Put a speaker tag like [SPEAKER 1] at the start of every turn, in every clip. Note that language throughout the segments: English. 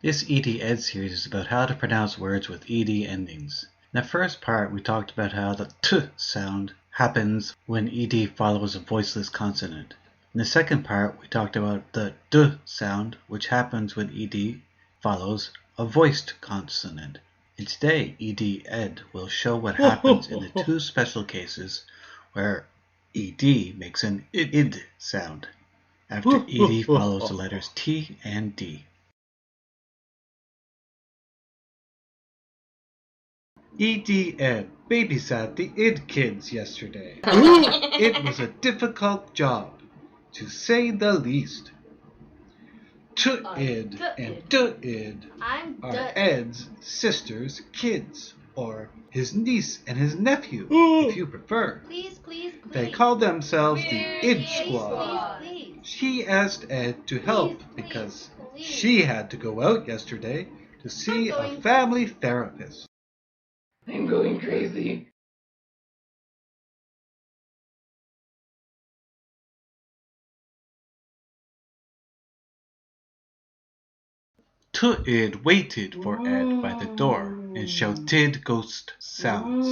[SPEAKER 1] This ED-Ed series is about how to pronounce words with ED endings. In the first part, we talked about how the T sound happens when ED follows a voiceless consonant. In the second part, we talked about the D sound, which happens when ED follows a voiced consonant. And today, ED-Ed will show what happens in the two special cases where ED makes an id sound after ED follows the letters T and D. ED-Ed babysat the id kids yesterday. It was a difficult job, to say the least. T-Id and D-Id are Ed's sister's kids, or his niece and his nephew, if you prefer.
[SPEAKER 2] Please.
[SPEAKER 1] They call themselves the id Squad. She asked Ed to help because she had to go out yesterday to see a family therapist.
[SPEAKER 3] I'm going crazy.
[SPEAKER 1] T-Id waited for Ed by the door and shouted ghost sounds.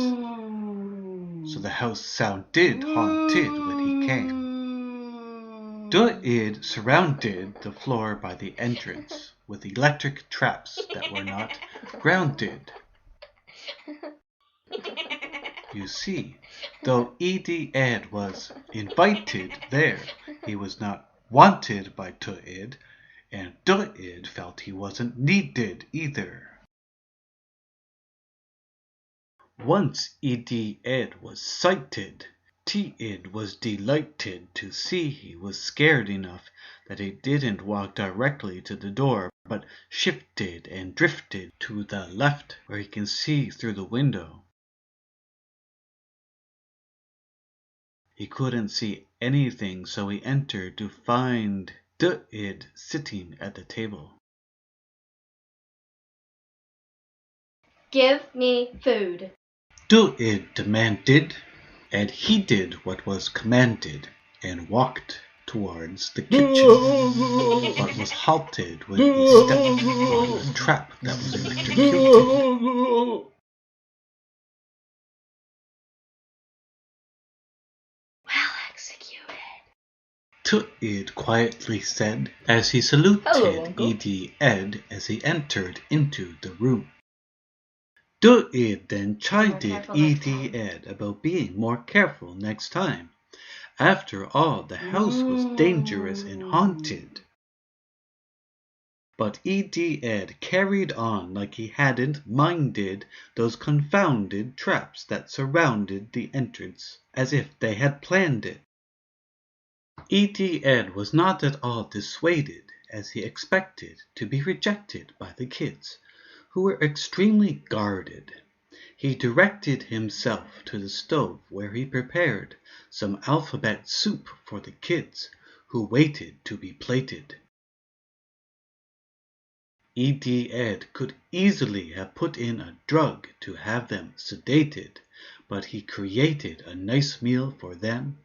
[SPEAKER 1] So the house sounded haunted when he came. D-Id surrounded the floor by the entrance with electric traps that were not grounded. You see, though ED-Ed was invited there, he was not wanted by T-Id, and D-Id felt he wasn't needed either. Once ED-Ed was sighted, T-Id was delighted to see he was scared enough that he didn't walk directly to the door, but shifted and drifted to the left where he can see through the window. He couldn't see anything, so he entered to find D-Id sitting at the table.
[SPEAKER 2] Give me food.
[SPEAKER 1] D-Id demanded, and he did what was commanded and walked towards the kitchen, but was halted when he stepped on the trap that was electrocuted.
[SPEAKER 2] Well executed.
[SPEAKER 1] T-Id quietly said as he saluted ED-Ed as he entered into the room. D-Id then chided ED-Ed about being more careful next time. After all, the house was dangerous and haunted. But ED-Ed carried on like he hadn't minded those confounded traps that surrounded the entrance, as if they had planned it. ED-Ed was not at all dissuaded, as he expected to be rejected by the kids, who were extremely guarded. He directed himself to the stove where he prepared some alphabet soup for the kids, who waited to be plated. ED-Ed could easily have put in a drug to have them sedated, but he created a nice meal for them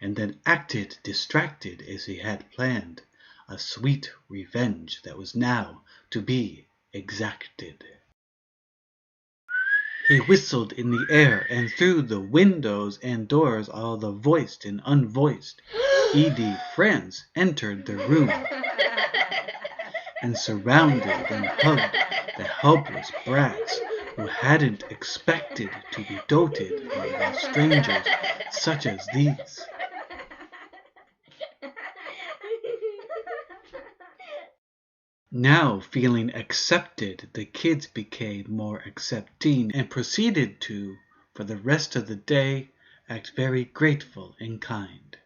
[SPEAKER 1] and then acted distracted as he had planned, a sweet revenge that was now to be exacted. He whistled in the air, and through the windows and doors all the voiced and unvoiced ED friends entered the room and surrounded and hugged the helpless brats who hadn't expected to be doted by strangers such as these. Now, feeling accepted, the kids became more accepting and proceeded to, for the rest of the day, act very grateful and kind.